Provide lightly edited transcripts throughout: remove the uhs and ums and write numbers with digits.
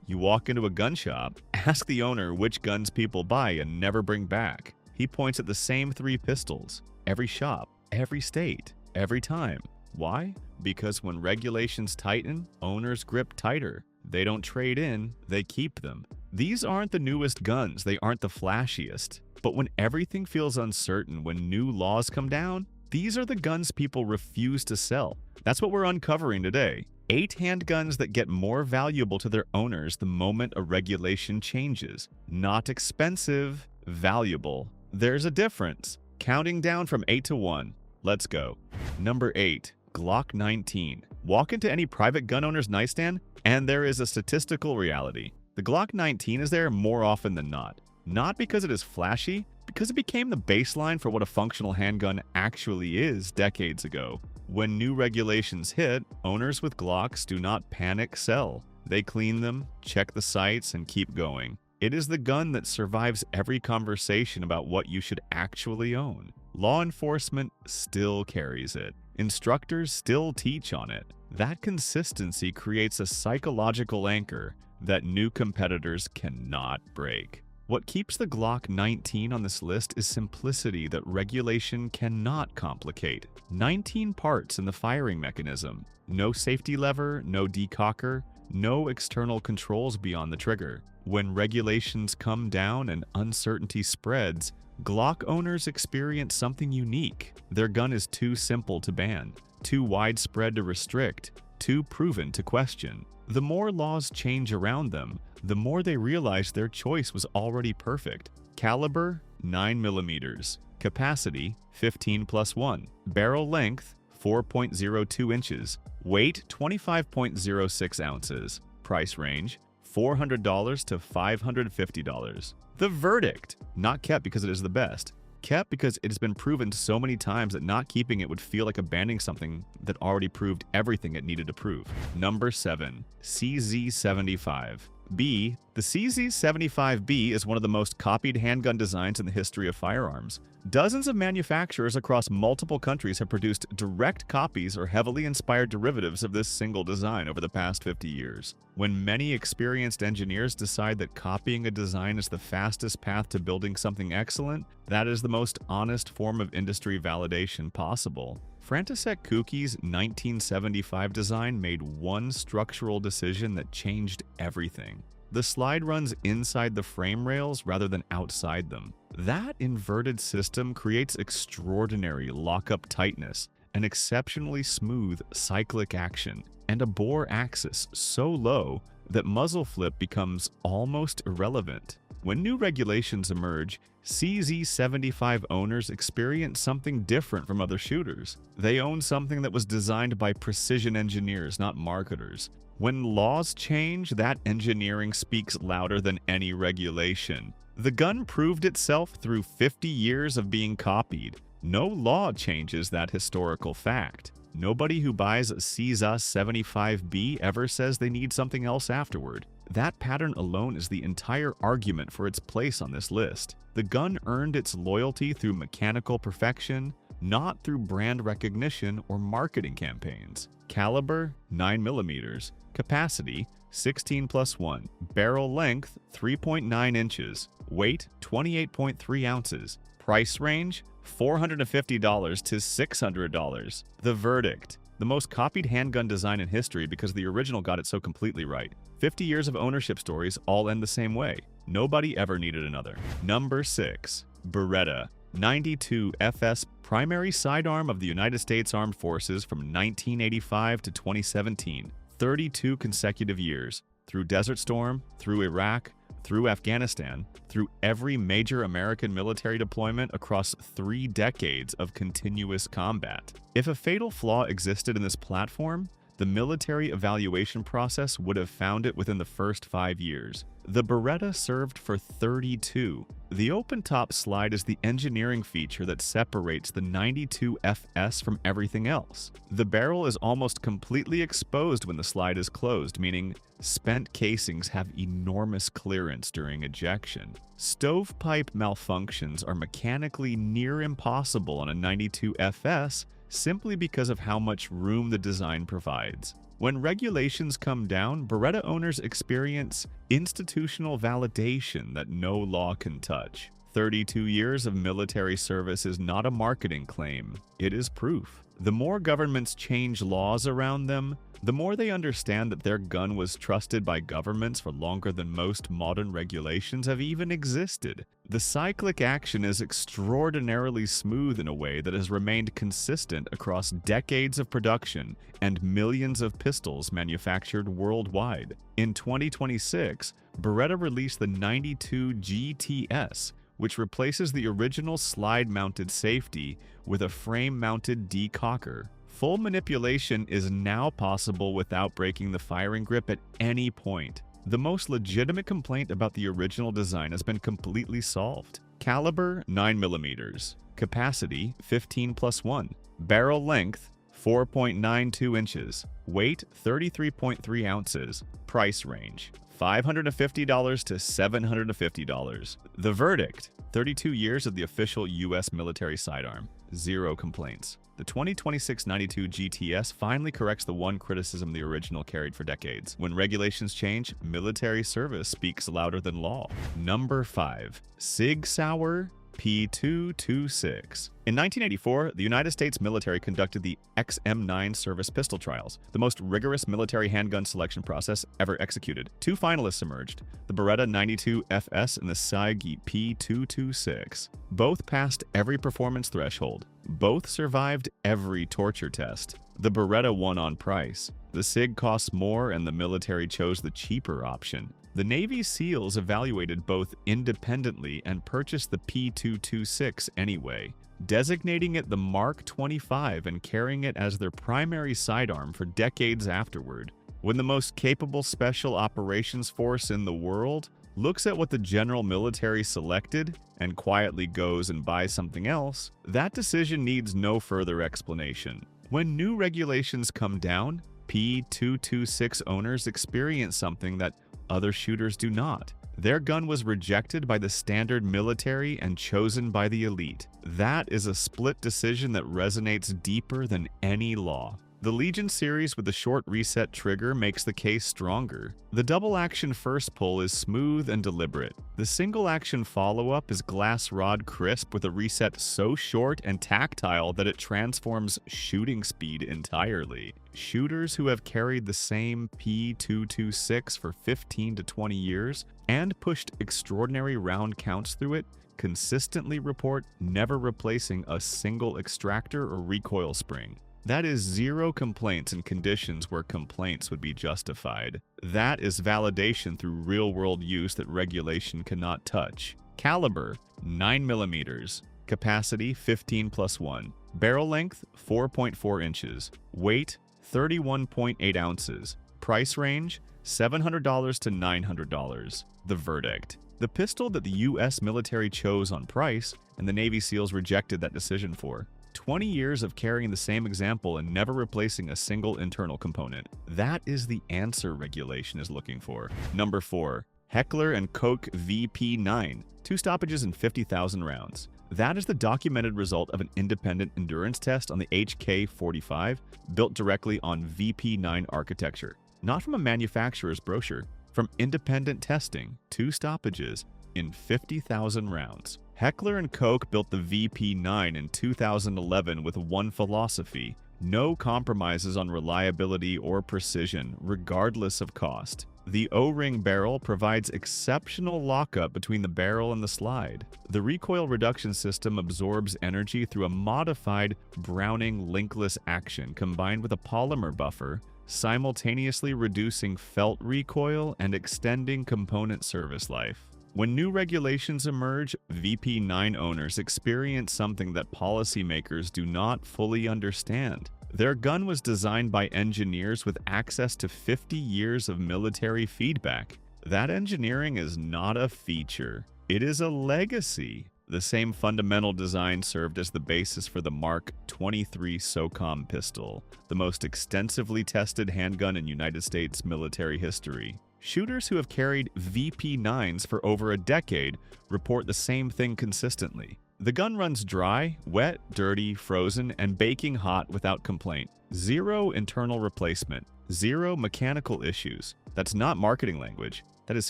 You walk into a gun shop, ask the owner which guns people buy and never bring back. He points at the same 3 pistols. Every shop, every state, every time. Why? Because when regulations tighten, owners grip tighter. They don't trade in, they keep them. These aren't the newest guns, they aren't the flashiest. But when everything feels uncertain, when new laws come down, these are the guns people refuse to sell. That's what we're uncovering today. 8 handguns that get more valuable to their owners the moment a regulation changes. Not expensive, valuable. There's a difference. Counting down from 8 to 1. Let's go. Number 8. Glock 19. Walk into any private gun owner's nightstand, and there is a statistical reality. The Glock 19 is there more often than not. Not because it is flashy, because it became the baseline for what a functional handgun actually is decades ago. When new regulations hit, owners with Glocks do not panic sell. They clean them, check the sights, and keep going. It is the gun that survives every conversation about what you should actually own. Law enforcement still carries it. Instructors still teach on it. That consistency creates a psychological anchor that new competitors cannot break. What keeps the Glock 19 on this list is simplicity that regulation cannot complicate. 19 parts in the firing mechanism. No safety lever, no decocker, no external controls beyond the trigger. When regulations come down and uncertainty spreads, Glock owners experience something unique. Their gun is too simple to ban, too widespread to restrict, too proven to question. The more laws change around them, the more they realize their choice was already perfect. Caliber, 9mm. Capacity, 15+1. Barrel length, 4.02 inches. Weight, 25.06 ounces. Price range, $400 to $550. The verdict, not kept because it is the best. Kept because it has been proven so many times that not keeping it would feel like abandoning something that already proved everything it needed to prove. Number 7. CZ75B. The CZ75B is one of the most copied handgun designs in the history of firearms. Dozens of manufacturers across multiple countries have produced direct copies or heavily inspired derivatives of this single design over the past 50 years. When many experienced engineers decide that copying a design is the fastest path to building something excellent, that is the most honest form of industry validation possible. František Kuki's 1975 design made one structural decision that changed everything. The slide runs inside the frame rails rather than outside them. That inverted system creates extraordinary lockup tightness, an exceptionally smooth cyclic action, and a bore axis so low that muzzle flip becomes almost irrelevant. When new regulations emerge, CZ75 owners experience something different from other shooters. They own something that was designed by precision engineers, not marketers. When laws change, that engineering speaks louder than any regulation. The gun proved itself through 50 years of being copied. No law changes that historical fact. Nobody who buys a CZ75B ever says they need something else afterward. That pattern alone is the entire argument for its place on this list. The gun earned its loyalty through mechanical perfection, not through brand recognition or marketing campaigns. Caliber, 9mm. Capacity, 16+1. Barrel length, 3.9 inches. Weight, 28.3 ounces. Price range, $450 to $600. The verdict. The most copied handgun design in history because the original got it so completely right. 50 years of ownership stories all end the same way. Nobody ever needed another. Number 6. Beretta. 92 FS primary sidearm of the United States Armed Forces from 1985 to 2017. 32 consecutive years. Through Desert Storm, through Iraq, through Afghanistan, through every major American military deployment across 3 decades of continuous combat. If a fatal flaw existed in this platform, the military evaluation process would have found it within the first 5 years. The Beretta served for 32. The open-top slide is the engineering feature that separates the 92 FS from everything else. The barrel is almost completely exposed when the slide is closed, meaning spent casings have enormous clearance during ejection. Stovepipe malfunctions are mechanically near impossible on a 92 FS simply because of how much room the design provides. When regulations come down, Beretta owners experience institutional validation that no law can touch. 32 years of military service is not a marketing claim, it is proof. The more governments change laws around them, the more they understand that their gun was trusted by governments for longer than most modern regulations have even existed. The cyclic action is extraordinarily smooth in a way that has remained consistent across decades of production and millions of pistols manufactured worldwide. In 2026, Beretta released the 92 GTS, which replaces the original slide-mounted safety with a frame-mounted decocker. Full manipulation is now possible without breaking the firing grip at any point. The most legitimate complaint about the original design has been completely solved. Caliber 9mm, capacity 15+1, barrel length 4.92 inches, weight 33.3 ounces, price range $550 to $750. The verdict: 32 years of the official U.S. military sidearm, 0 complaints. The 2026 92 GTS finally corrects the one criticism the original carried for decades. When regulations change, military service speaks louder than law. Number 5. SAUER P226. In 1984, the United States military conducted the XM9 service pistol trials, the most rigorous military handgun selection process ever executed. 2 finalists emerged, the Beretta 92 FS and the SAUER P226. Both passed every performance threshold. Both survived every torture test. The Beretta won on price. The SIG costs more and the military chose the cheaper option. The Navy SEALs evaluated both independently and purchased the P226 anyway, designating it the Mark 25 and carrying it as their primary sidearm for decades afterward. When the most capable special operations force in the world looks at what the general military selected and quietly goes and buys something else, that decision needs no further explanation. When new regulations come down, P226 owners experience something that other shooters do not. Their gun was rejected by the standard military and chosen by the elite. That is a split decision that resonates deeper than any law. The Legion series with the short reset trigger makes the case stronger. The double-action first pull is smooth and deliberate. The single-action follow-up is glass rod crisp with a reset so short and tactile that it transforms shooting speed entirely. Shooters who have carried the same P226 for 15 to 20 years and pushed extraordinary round counts through it consistently report never replacing a single extractor or recoil spring. That is 0 complaints in conditions where complaints would be justified. That is validation through real-world use that regulation cannot touch. Caliber 9mm, capacity 15+1, barrel length 4.4 inches, weight 31.8 ounces, price range $700 to $900. The verdict: the pistol that the U.S. military chose on price and the Navy SEALs rejected that decision for. 20 years of carrying the same example and never replacing a single internal component. That is the answer regulation is looking for. Number 4. HECKLER and KOCH VP9, 2 stoppages and 50,000 rounds. That is the documented result of an independent endurance test on the HK45 built directly on VP9 architecture. Not from a manufacturer's brochure, from independent testing, 2 stoppages in 50,000 rounds. HECKLER and KOCH built the VP9 in 2011 with one philosophy: no compromises on reliability or precision, regardless of cost. The O-ring barrel provides exceptional lockup between the barrel and the slide. The recoil reduction system absorbs energy through a modified Browning linkless action combined with a polymer buffer, simultaneously reducing felt recoil and extending component service life. When new regulations emerge, VP9 owners experience something that policymakers do not fully understand. Their gun was designed by engineers with access to 50 years of military feedback. That engineering is not a feature, it is a legacy. The same fundamental design served as the basis for the Mark 23 SOCOM pistol, the most extensively tested handgun in United States military history. Shooters who have carried VP9s for over a decade report the same thing consistently. The gun runs dry, wet, dirty, frozen, and baking hot without complaint. Zero internal replacement. Zero mechanical issues. That's not marketing language. That is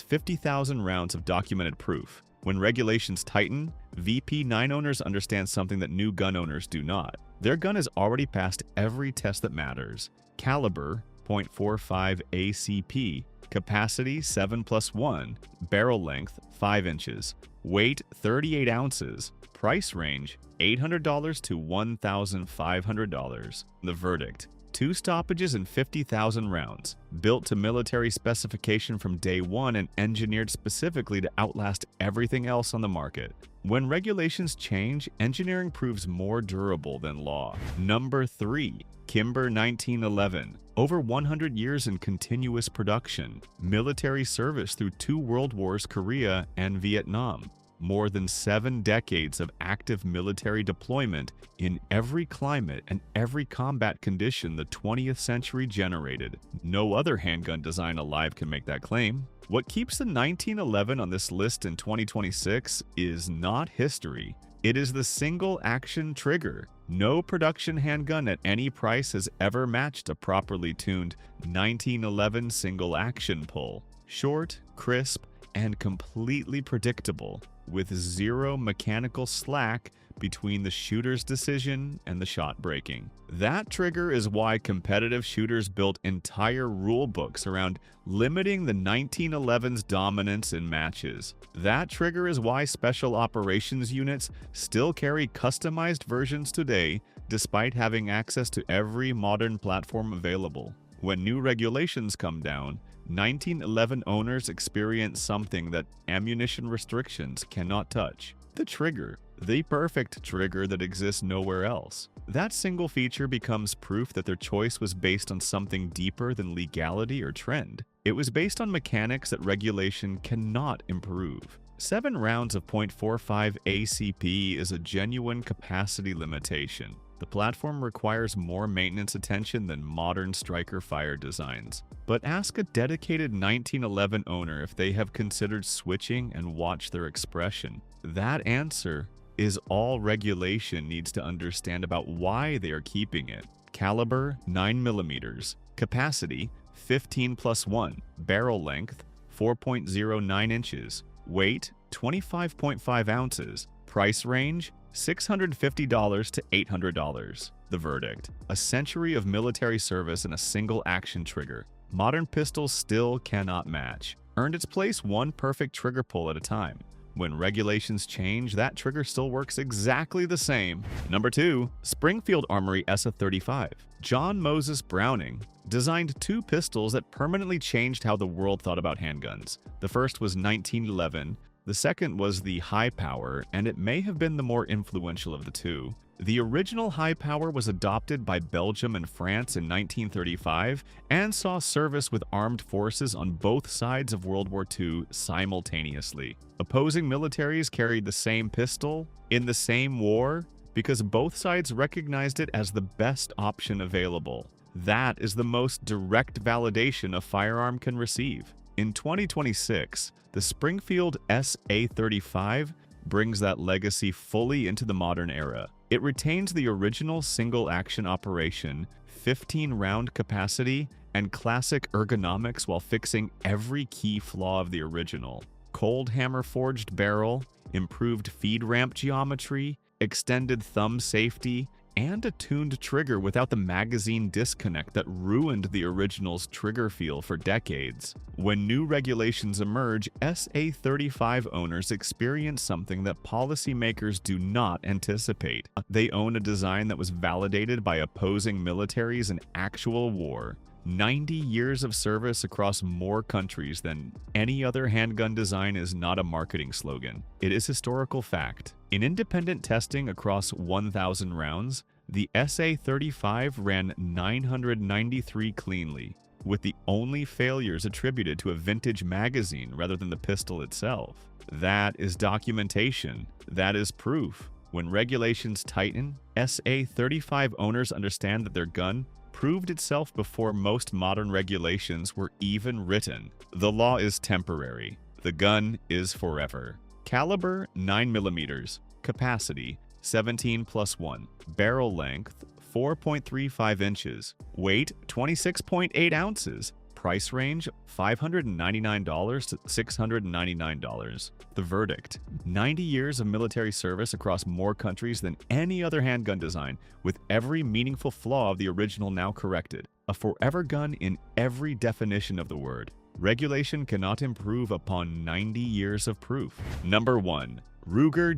50,000 rounds of documented proof. When regulations tighten, VP9 owners understand something that new gun owners do not. Their gun has already passed every test that matters. Caliber, .45 ACP. Capacity, 7+1. Barrel length, 5 inches. Weight, 38 ounces. Price range, $800 to $1,500. The verdict: 2 stoppages and 50,000 rounds. Built to military specification from day one and engineered specifically to outlast everything else on the market. When regulations change, engineering proves more durable than law. Number 3. KIMBER 1911. Over 100 years in continuous production. Military service through 2 world wars, Korea and Vietnam. More than 7 decades of active military deployment in every climate and every combat condition the 20th century generated. No other handgun design alive can make that claim. What keeps the 1911 on this list in 2026 is not history. It is the single-action trigger. No production handgun at any price has ever matched a properly tuned 1911 single-action pull. Short, crisp, and completely predictable, with zero mechanical slack between the shooter's decision and the shot breaking. That trigger is why competitive shooters built entire rule books around limiting the 1911's dominance in matches. That trigger is why special operations units still carry customized versions today, despite having access to every modern platform available. When new regulations come down, 1911 owners experience something that ammunition restrictions cannot touch: the trigger, the perfect trigger that exists nowhere else. That single feature becomes proof that their choice was based on something deeper than legality or trend. It was based on mechanics that regulation cannot improve. 7 rounds of .45 ACP is a genuine capacity limitation. The platform requires more maintenance attention than modern striker fire designs. But ask a dedicated 1911 owner if they have considered switching and watch their expression. That answer is all regulation needs to understand about why they are keeping it. Caliber, 9mm. Capacity, 15+1. Barrel length, 4.09 inches. Weight, 25.5 ounces. Price range, $650 to $800. The verdict: a century of military service and a single action trigger. Modern pistols still cannot match. Earned its place one perfect trigger pull at a time. When regulations change, that trigger still works exactly the same. Number 2. Springfield Armory SA-35. John Moses Browning designed 2 pistols that permanently changed how the world thought about handguns. The first was 1911. The second was the High Power, and it may have been the more influential of the two. The original High Power was adopted by Belgium and France in 1935 and saw service with armed forces on both sides of World War II simultaneously. Opposing militaries carried the same pistol in the same war because both sides recognized it as the best option available. That is the most direct validation a firearm can receive. In 2026, the Springfield SA-35 brings that legacy fully into the modern era. It retains the original single-action operation, 15-round capacity, and classic ergonomics while fixing every key flaw of the original. Cold hammer-forged barrel, improved feed ramp geometry, extended thumb safety, and a tuned trigger without the magazine disconnect that ruined the original's trigger feel for decades. When new regulations emerge, SA-35 owners experience something that policymakers do not anticipate. They own a design that was validated by opposing militaries in actual war. 90 years of service across more countries than any other handgun design is not a marketing slogan. It is historical fact. In independent testing across 1,000 rounds, the SA-35 ran 993 cleanly, with the only failures attributed to a vintage magazine rather than the pistol itself. That is documentation. That is proof. When regulations tighten, SA-35 owners understand that their gun proved itself before most modern regulations were even written. The law is temporary. The gun is forever. Caliber, 9mm. Capacity 17+1. Barrel length 4.35 inches. Weight 26.8 ounces. Price range $599 to $699. The verdict: 90 years of military service across more countries than any other handgun design, with every meaningful flaw of the original now corrected. A forever gun in every definition of the word. Regulation cannot improve upon 90 years of proof. Number 1. Ruger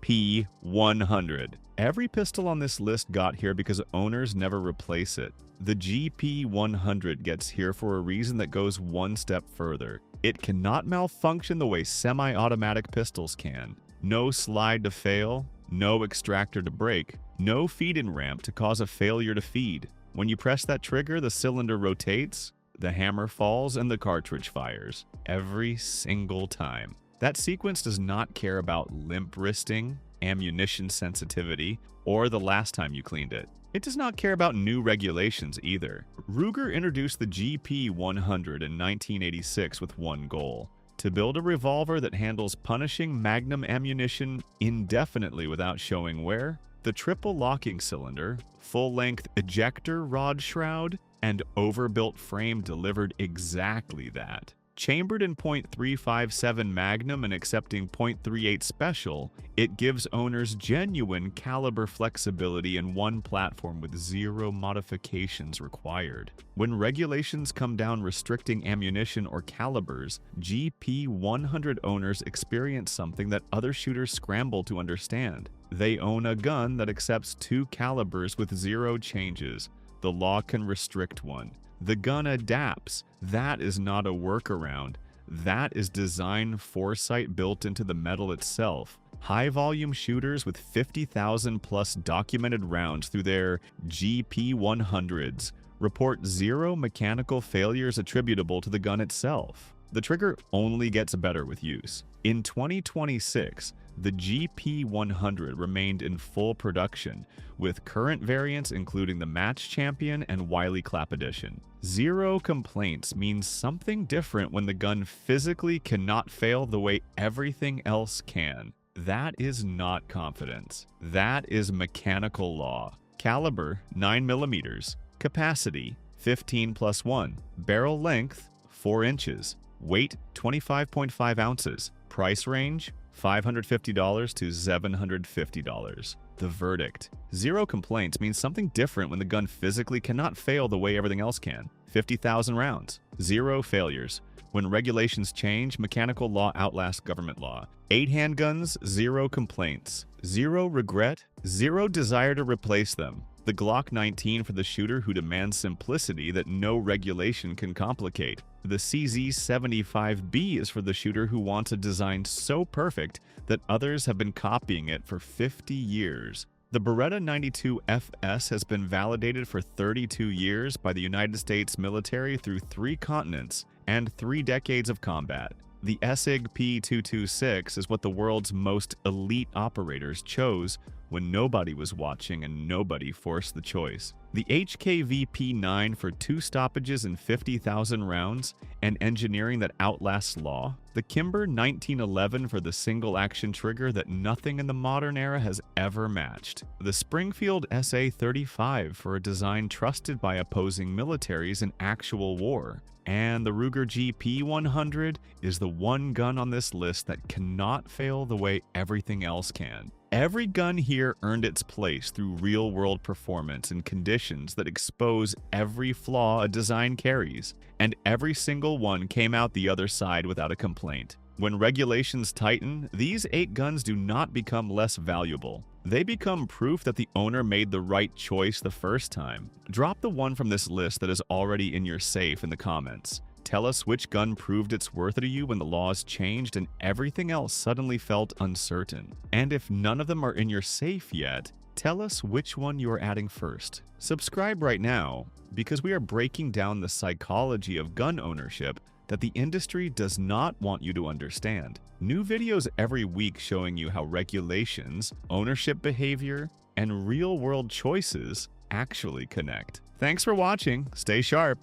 GP100. Every pistol on this list got here because owners never replace it. The GP100 gets here for a reason that goes one step further. It cannot malfunction the way semi-automatic pistols can. No slide to fail, no extractor to break, no feed-in ramp to cause a failure to feed. When you press that trigger, the cylinder rotates, the hammer falls, and the cartridge fires. Every single time. That sequence does not care about limp wristing, ammunition sensitivity, or the last time you cleaned it. It does not care about new regulations either. Ruger introduced the GP100 in 1986 with one goal: to build a revolver that handles punishing magnum ammunition indefinitely without showing wear. The triple locking cylinder, full-length ejector rod shroud, and overbuilt frame delivered exactly that. Chambered in .357 Magnum and accepting .38 Special, it gives owners genuine caliber flexibility in one platform with zero modifications required. When regulations come down restricting ammunition or calibers, GP100 owners experience something that other shooters scramble to understand. They own a gun that accepts 2 calibers with 0 changes. The law can restrict one. The gun adapts. That is not a workaround. That is design foresight built into the metal itself. High-volume shooters with 50,000 plus documented rounds through their GP100s report 0 mechanical failures attributable to the gun itself. The trigger only gets better with use. In 2026, the GP100 remained in full production, with current variants including the Match Champion and Wiley Clap Edition. 0 complaints means something different when the gun physically cannot fail the way everything else can. That is not confidence. That is mechanical law. Caliber 9mm. Capacity 15+1. Barrel length 4 inches. Weight 25.5 ounces. Price range $550 to $750. The verdict: 0 complaints means something different when the gun physically cannot fail the way everything else can. 50,000 rounds. 0 failures. When regulations change, mechanical law outlasts government law. 8 handguns, 0 complaints. 0 regret, 0 desire to replace them. The GLOCK 19 for the shooter who demands simplicity that no regulation can complicate. The CZ75B is for the shooter who wants a design so perfect that others have been copying it for 50 years. The Beretta 92 FS has been validated for 32 years by the United States military through 3 continents and 3 decades of combat. The SIG P226 is what the world's most elite operators chose when nobody was watching and nobody forced the choice. The HKV P9 for 2 stoppages and 50,000 rounds and engineering that outlasts law. The KIMBER 1911 for the single-action trigger that nothing in the modern era has ever matched. The Springfield SA-35 for a design trusted by opposing militaries in actual war. And the Ruger GP100 is the one gun on this list that cannot fail the way everything else can. Every gun here earned its place through real-world performance and conditions that expose every flaw a design carries, and every single one came out the other side without a complaint. When regulations tighten, these 8 guns do not become less valuable. They become proof that the owner made the right choice the first time. Drop the one from this list that is already in your safe in the comments. Tell us which gun proved its worth to you when the laws changed and everything else suddenly felt uncertain. And if none of them are in your safe yet, tell us which one you are adding first. Subscribe right now, because we are breaking down the psychology of gun ownership that the industry does not want you to understand. New videos every week showing you how regulations, ownership behavior, and real-world choices actually connect. Thanks for watching. Stay sharp.